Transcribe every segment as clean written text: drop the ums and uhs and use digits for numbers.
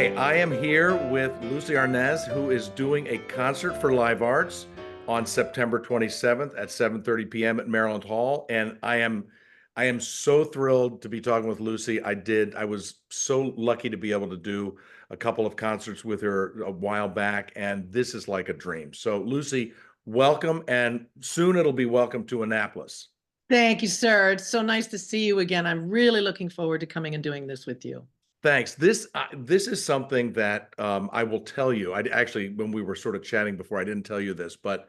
Hi, I am here with Lucie Arnaz, who is doing a concert for Live Arts on September 27th at 7:30 p.m. at Maryland Hall. And I am so thrilled to be talking with Lucie. I was so lucky to be able to do a couple of concerts with her a while back, and this is like a dream. So, Lucie, welcome, and soon it'll be welcome to Annapolis. Thank you, sir. It's so nice to see you again. I'm really looking forward to coming and doing this with you. Thanks. This is something that I will tell you. I actually, when we were sort of chatting before, I didn't tell you this, but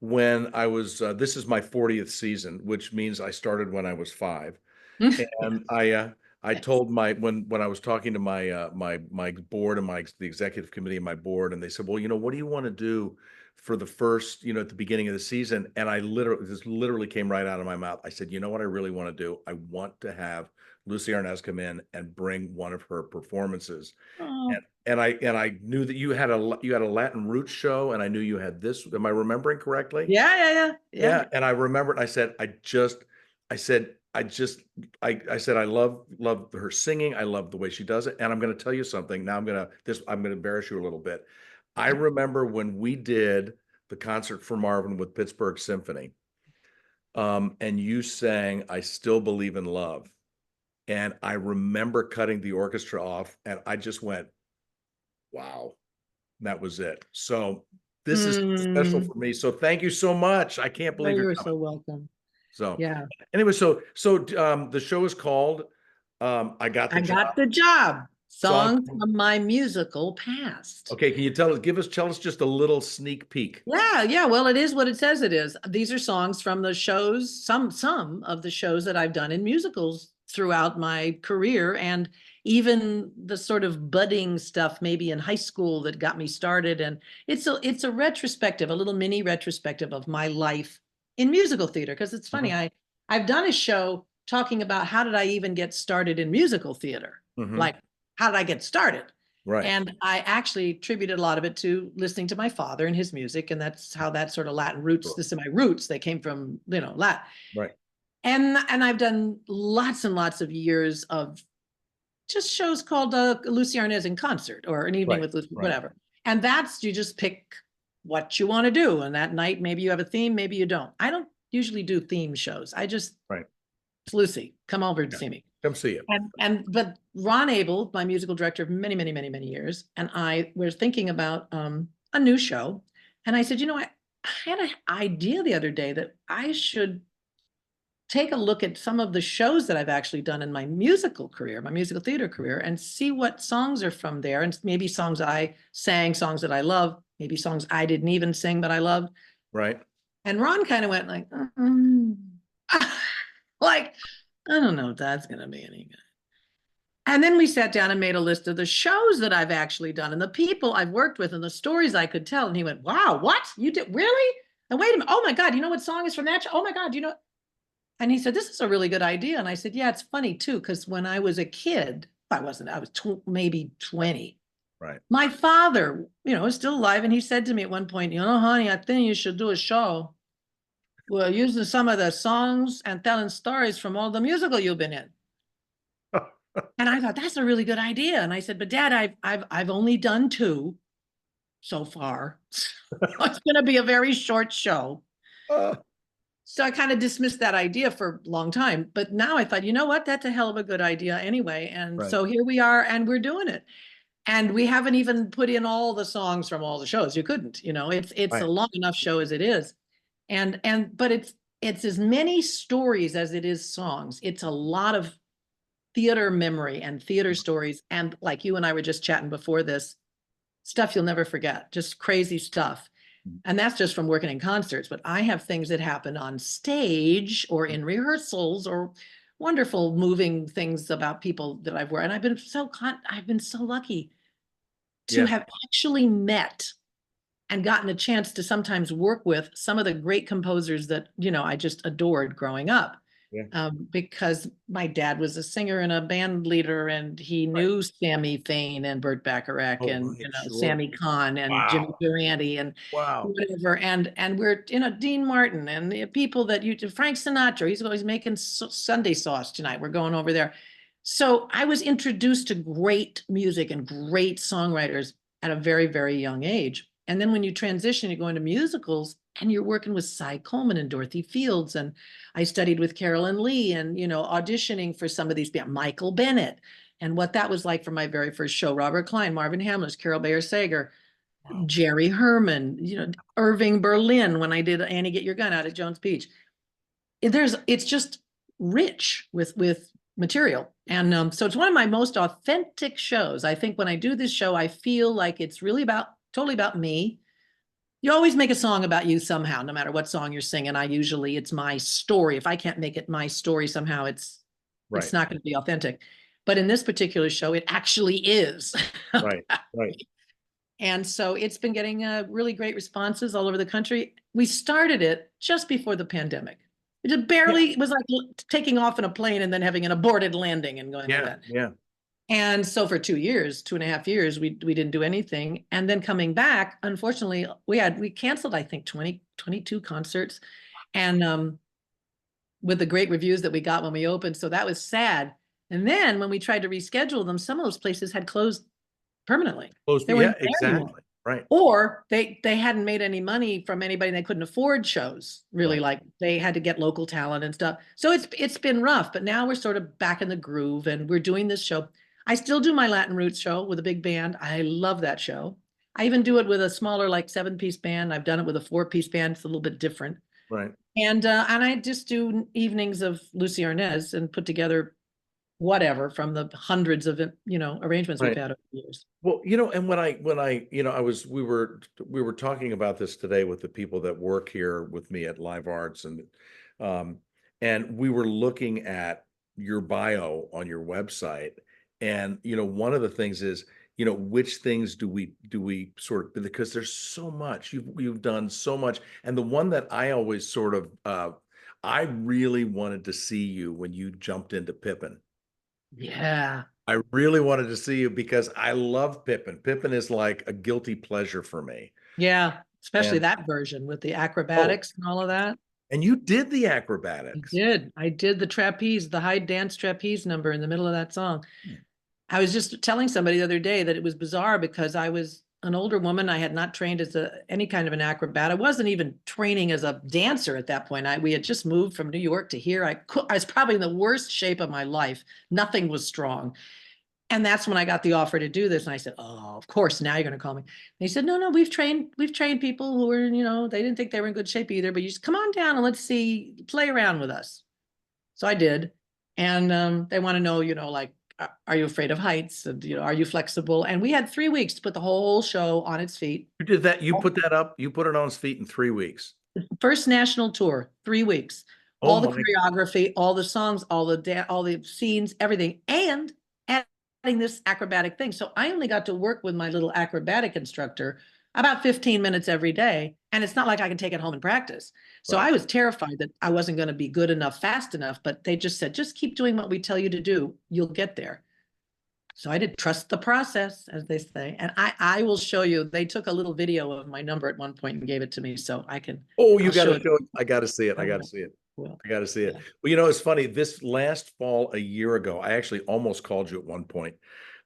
when I was, this is my 40th season, which means I started when I was 5, and I Yes. told when I was talking to my board and the executive committee of my board, and they said, well, what do you want to do for the first, at the beginning of the season? And this literally came right out of my mouth. I said, you know what I really want to do? I want to have Lucie Arnaz come in and bring one of her performances. Oh, And I knew that you had a Latin roots show, and I knew you had this. Am I remembering correctly? yeah, yeah, yeah, yeah. Yeah, and I remembered. I said, I said, I love her singing. I love the way she does it. And I'm going to tell you something. Now I'm going to embarrass you a little bit. I Okay. remember when we did the concert for Marvin with Pittsburgh Symphony, and you sang "I Still Believe in Love." And I remember cutting the orchestra off, and I just went, wow, that was it. So this is special Mm. for me. So thank you so much. I can't Oh, believe you're you're coming. so welcome. So Yeah. anyway, so the show is called I Got the I Job. got the job. Song. Songs from my musical past. Okay, can you tell us just a little sneak peek? Yeah, yeah. Well, it is what it says it is. These are songs from the shows, some of the shows that I've done in musicals throughout my career, and even the sort of budding stuff maybe in high school that got me started. And it's a retrospective, a little mini retrospective of my life in musical theater. Because it's funny, Mhm. I've done a show talking about how did I even get started in musical theater? Mhm. Like, how did I get started? Right. And I actually attributed a lot of it to listening to my father and his music. And that's how that sort of Latin roots, Sure. this is my roots. They came from, Latin. Right. And I've done lots and lots of years of just shows called Lucie Arnaz in concert or an evening Right. with Lucy, Right. whatever. And that's, you just pick what you want to do. And that night, maybe you have a theme, maybe you don't. I don't usually do theme shows. Right. It's Lucy, come over and Yeah. see me. Come see it. But Ron Abel, my musical director of many, many, many, many years, and I were thinking about a new show. And I said, I had an idea the other day that I should take a look at some of the shows that I've actually done in my musical career, my musical theater career, and see what songs are from there. And maybe songs I sang, songs that I love, maybe songs I didn't even sing, but I loved. Right. And Ron kind of went like, like, I don't know if that's going to be any good. And then we sat down and made a list of the shows that I've actually done and the people I've worked with and the stories I could tell. And he went, wow, what? You did really? And wait a minute. Oh my God, you know what song is from that show? Oh my God, And he said, this is a really good idea. And I said, yeah, it's funny too, because when I was a kid, I wasn't, I was maybe 20. Right. My father, is still alive. And he said to me at one point, honey, I think you should do a show. Well, using some of the songs and telling stories from all the musical you've been in. And I thought that's a really good idea. And I said, but Dad, I've only done 2 so far. It's going to be a very short show. Uh, So I kind of dismissed that idea for a long time. But now I thought, you know what? That's a hell of a good idea anyway. And right. so here we are, and we're doing it. And we haven't even put in all the songs from all the shows. You couldn't, it's a Right. long enough show as it is. But it's as many stories as it is songs. It's a lot of theater memory and theater stories. And like you and I were just chatting before this, stuff you'll never forget, just crazy stuff. And that's just from working in concerts. But I have things that happen on stage or in rehearsals or wonderful moving things about people that I've worked. And I've been so lucky to Yeah. have actually met and gotten a chance to sometimes work with some of the great composers that, I just adored growing up. Yeah. Because my dad was a singer and a band leader, and he Right. knew Sammy Fain and Burt Bacharach Oh, and right. Sure. Sammy Kahn and Jimmy Wow. Durante and Wow. whatever. And we're Dean Martin and people that Frank Sinatra. He's always making Sunday sauce tonight. We're going over there. So I was introduced to great music and great songwriters at a very, very young age. And then when you transition, you go into musicals and you're working with Cy Coleman and Dorothy Fields. And I studied with Carolyn Lee and, auditioning for some of these, Michael Bennett, and what that was like for my very first show, Robert Klein, Marvin Hamlisch, Carol Bayer Sager, Wow. Jerry Herman, Irving Berlin, when I did Annie Get Your Gun Out at Jones Beach. It's just rich with material. And so it's one of my most authentic shows. I think when I do this show, I feel like it's really totally about me. You always make a song about you somehow, no matter what song you're singing. It's my story. If I can't make it my story somehow, it's Right. not going to be authentic. But in this particular show, it actually is. Right. Right. And so it's been getting really great responses all over the country. We started it just before the pandemic. It just barely, it was like taking off in a plane and then having an aborted landing and going like that. Yeah. And so for 2.5 years, we didn't do anything. And then coming back, unfortunately, we canceled, I think, 22 concerts. And with the great reviews that we got when we opened. So that was sad. And then when we tried to reschedule them, some of those places had closed permanently. Yeah, exactly. Right. Or they hadn't made any money from anybody. They couldn't afford shows, really. Right. Like they had to get local talent and stuff. So it's been rough, but now we're sort of back in the groove and we're doing this show. I still do my Latin Roots show with a big band. I love that show. I even do it with a smaller, like 7-piece band. I've done it with a 4-piece band. It's a little bit different. Right. And I just do evenings of Lucie Arnaz and put together whatever from the hundreds of arrangements we've had over the years. Well, and when I we were talking about this today with the people that work here with me at Live Arts, and we were looking at your bio on your website, and one of the things is, which things do we sort of, because there's so much you've done so much, and the one that I always sort of I really wanted to see you when you jumped into Pippin. Yeah. I really wanted to see you because I love Pippin. Pippin is like a guilty pleasure for me. Yeah, especially And that version with the acrobatics and all of that. and you did the I acrobatics. did. I did the trapeze, the high dance trapeze number in the middle of that song. I was just telling somebody the other day that it was bizarre because I was an older woman. I had not trained as any kind of an acrobat. I wasn't even training as a dancer at that point. We had just moved from New York to here. I was probably in the worst shape of my life. Nothing was strong. And that's when I got the offer to do this. And I said, oh, of course, now you're going to call me. And they said, no, we've trained people who were, they didn't think they were in good shape either, but you just come on down and let's play around with us. So I did. And they want to know, like, are you afraid of heights? And, are you flexible? And we had 3 weeks to put the whole show on its feet. You did that. You put that up. You put it on its feet in 3 weeks. First national tour, 3 weeks. Oh all the my. choreography, all the songs, all the scenes, everything, and adding this acrobatic thing. So I only got to work with my little acrobatic instructor about 15 minutes every day. And it's not like I can take it home and practice. So Right. I was terrified that I wasn't going to be good enough, fast enough, but they just said, just keep doing what we tell you to do. You'll get there. So I did trust the process, as they say. And I will show you, they took a little video of my number at one point and gave it to me. So I can. Oh, you I'll got show to it. show it. I got to see it. I got to see it. Well, I got to see it. yeah. Well, it's funny. This last fall, a year ago, I actually almost called you at one point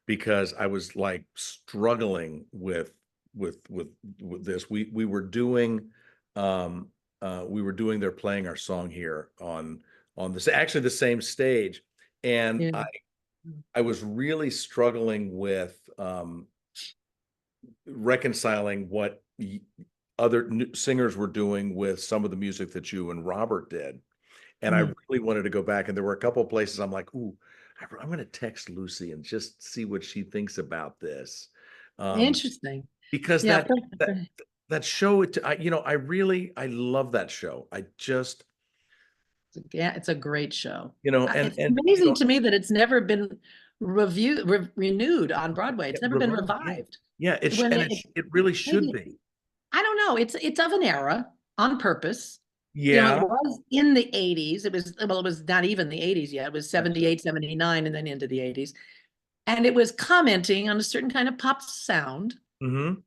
because I was like struggling with this. We were doing they're playing our song here on this, actually the same stage, and Yeah. I was really struggling with reconciling what other singers were doing with some of the music that you and Robert did. And I really wanted to go back. And there were a couple of places I'm like, ooh, I'm going to text Lucy and just see what she thinks about this. Interesting. Because Yeah. that show, I love that show. Yeah, it's a great show. And It's amazing to me that it's never been renewed on Broadway. It's never been revived. Yeah, it really should be. I don't know. It's of an era on purpose. Yeah. It was in the 80s. It was not even the 80s yet. It was 78, 79, and then into the 80s. And it was commenting on a certain kind of pop sound. And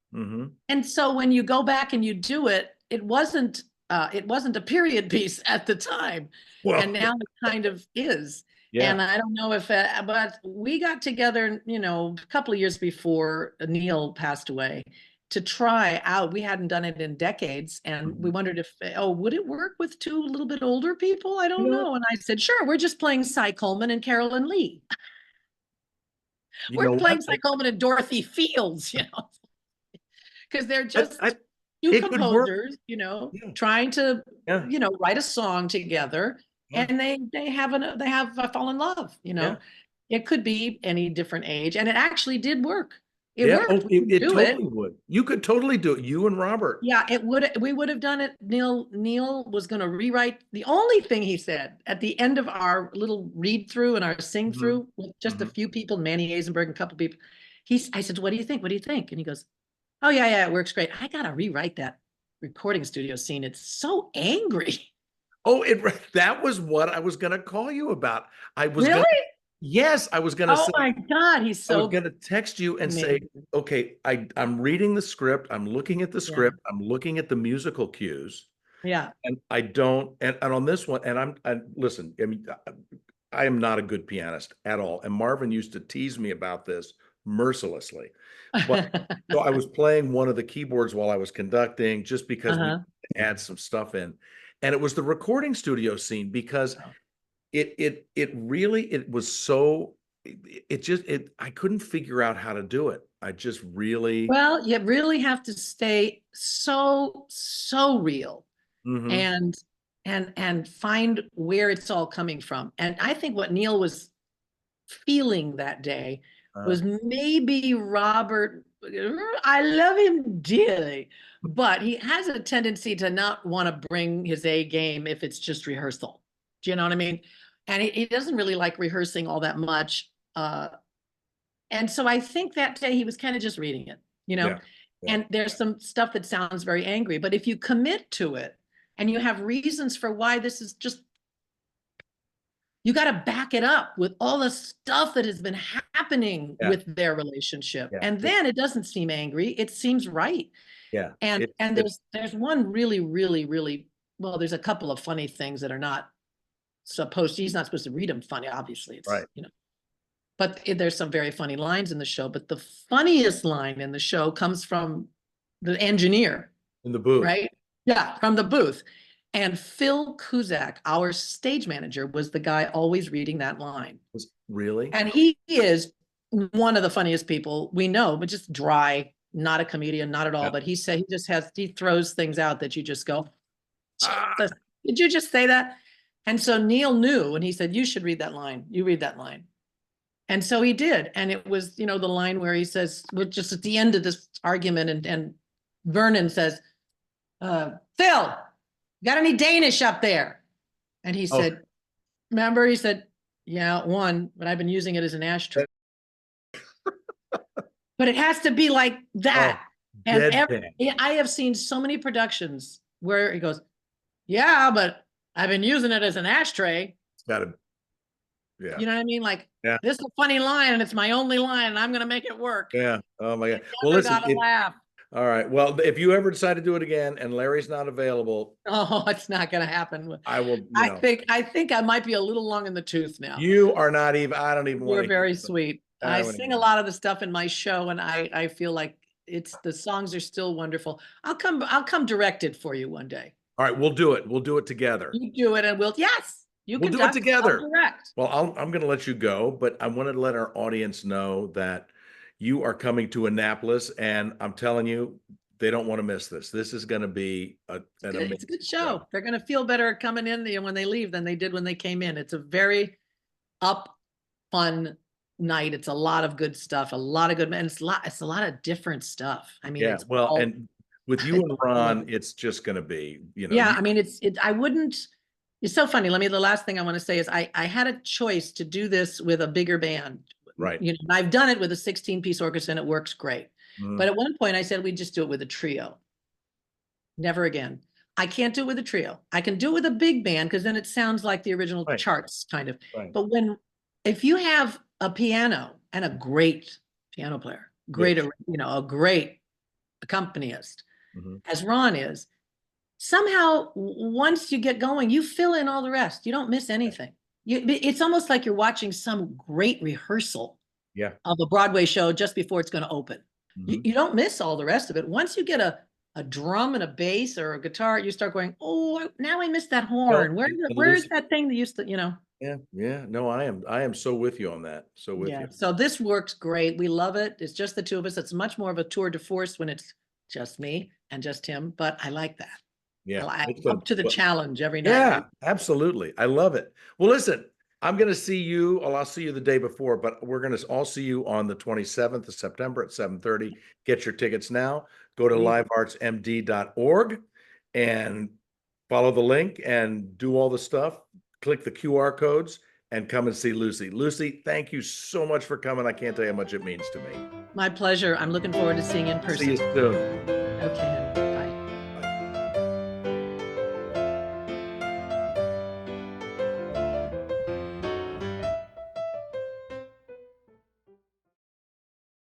so when you go back and you do it, it wasn't a period piece at the time. Well, and now it kind of is. Yeah. And I don't know if, but we got together, you know, a couple of years before Neil passed away to try out. We hadn't done it in decades. And we Mhm. wondered if, oh, would it work with two a little bit older people? I You don't know what? know. And I said, sure, we're just playing Cy Coleman and Carolyn Lee. You We're know what? playing Cy Coleman and Dorothy Fields, you know, because they're I just two it could work. composers, you know, Yeah. trying to, Yeah. you know, write a song together, Yeah. and they have fall in love, you Yeah. know. It could be any different age, and it actually did work. It Yeah. worked. Oh, We could it do it. totally would. You could totally do it. You and Robert. Yeah, it would. We would have done it. Neil was going to rewrite. The only thing he said at the end of our little read through and our sing Mhm. through with just a Mhm. few people, Manny Eisenberg and a couple people, I said, "What do you think? What do you think?" And he goes, "Oh yeah, yeah, it works great. I got to rewrite that recording studio scene. It's so angry." Oh, that was what I was gonna call you about. I was gonna Really? Yes, I was gonna Oh say my God, he's I was so gonna text you and say, amazing. okay, I'm reading the script, I'm looking at the Yeah, script, I'm looking at the musical cues, yeah. and I don't, and on this one, and listen, I mean, I am not a good pianist at all, and Marvin used to tease me about this mercilessly. But so I was playing one of the keyboards while I was conducting, just because we Uh-huh. add some stuff in, and it was the recording studio scene because it really it was so it just it I couldn't figure out how to do it. I just really Well, you really have to stay so real Mhm. and and find where it's all coming from. And I think what Neil was feeling that day uh, was maybe Robert. I love him dearly, but he has a tendency to not want to bring his A game if it's just rehearsal. Do you know what I mean? And he doesn't really like rehearsing all that much. And so I think that day he was kind of just reading it, you know, yeah, yeah, and there's some stuff that sounds very angry, but if you commit to it and you have reasons for why this is just, you got to back it up with all the stuff that has been happening yeah, with their relationship. yeah, And then it doesn't seem angry. It seems right. yeah. And It there's one really, well, there's a couple of funny things that are not he's not supposed to read them funny, obviously. It's, right you know, but there's some very funny lines in the show. But the funniest line in the show comes from the engineer, in the booth. right? Yeah, from the booth. And Phil Kuzak, our stage manager, was the guy always reading that line. Was really? And he is one of the funniest people we know, but just dry, not a comedian, not at all. Yeah. But he throws things out that you just go, Ah, Jesus, did you just say that? And so Neil knew, and he said, you should read that line. You read that line. And so he did. And it was, you know, the line where he says, we're just at the end of this argument, and Vernon says, Phil, got any Danish up there? And he oh, said, remember, he said, yeah, one, but I've been using it as an ashtray. But it has to be like oh, that. And deadpan. I have seen so many productions where he goes, yeah, but I've been using it as an ashtray. It's gotta, yeah, You know what I mean? Like, yeah, this is a funny line and it's my only line and I'm going to make it work. yeah. Oh my God. You Well, never listen, got to laugh. all right. Well, if you ever decide to do it again and Larry's not available, Oh, it's not going to happen. I will, I think I might be a little long in the tooth now. you are not even, I don't even want You're to hear very it. sweet. I I don't sing a even. lot of the stuff in my show, and I feel like the songs are still wonderful. I'll come direct it for you one day. All right, we'll do it. We'll do it together. You do it, and yes, you We'll do it conduct, I'll together. direct. Well, I'm going to let you go, but I wanted to let our audience know that you are coming to Annapolis, and I'm telling you, they don't want to miss this. This is going to be an It's a amazing good show. show. They're going to feel better coming in when they leave than they did when they came in. It's a very up, fun night. It's a lot of good stuff, a lot of good, and it's a lot of different stuff. I mean, Yeah, it's well, all, and with you it's and all of Ron, it. it's just going to be, Yeah, you. I mean, I wouldn't, it's so funny. The last thing I want to say is I had a choice to do this with a bigger band. Right. You know, and I've done it with a 16-piece orchestra and it works great. Mhm. But at one point I said, we'd just do it with a trio. Never again. I can't do it with a trio. I can do it with a big band because then it sounds like the original Right. charts kind of. Right. But if you have a piano and a great piano player, Yes. a great accompanist, Mhm. as Ron is, somehow once you get going, you fill in all the rest. You don't miss anything. It's almost like you're watching some great rehearsal Yeah. of a Broadway show just before it's going to open. Mhm. You don't miss all the rest of it. Once you get a drum and a bass or a guitar, you start going, oh, now I missed that Well, horn. and Where's Lucy, that thing that used to, yeah, yeah. No, I am so with you on that. So with Yeah. you. So this works great. We love it. It's just the two of us. It's much more of a tour de force when it's just me and just him, but I like that. Yeah. I'm It's been, up to the well, challenge every night. yeah, absolutely. I love it. Well, listen, I'm going to see you. Well, I'll see you the day before, but we're going to all see you on the 27th of September at 7:30. Get your tickets now. Go to Please. liveartsmd.org and follow the link and do all the stuff. Click the QR codes and come and see Lucy. Lucy, thank you so much for coming. I can't tell you how much it means to me. My pleasure. I'm looking forward to seeing you in See you person. soon. Okay.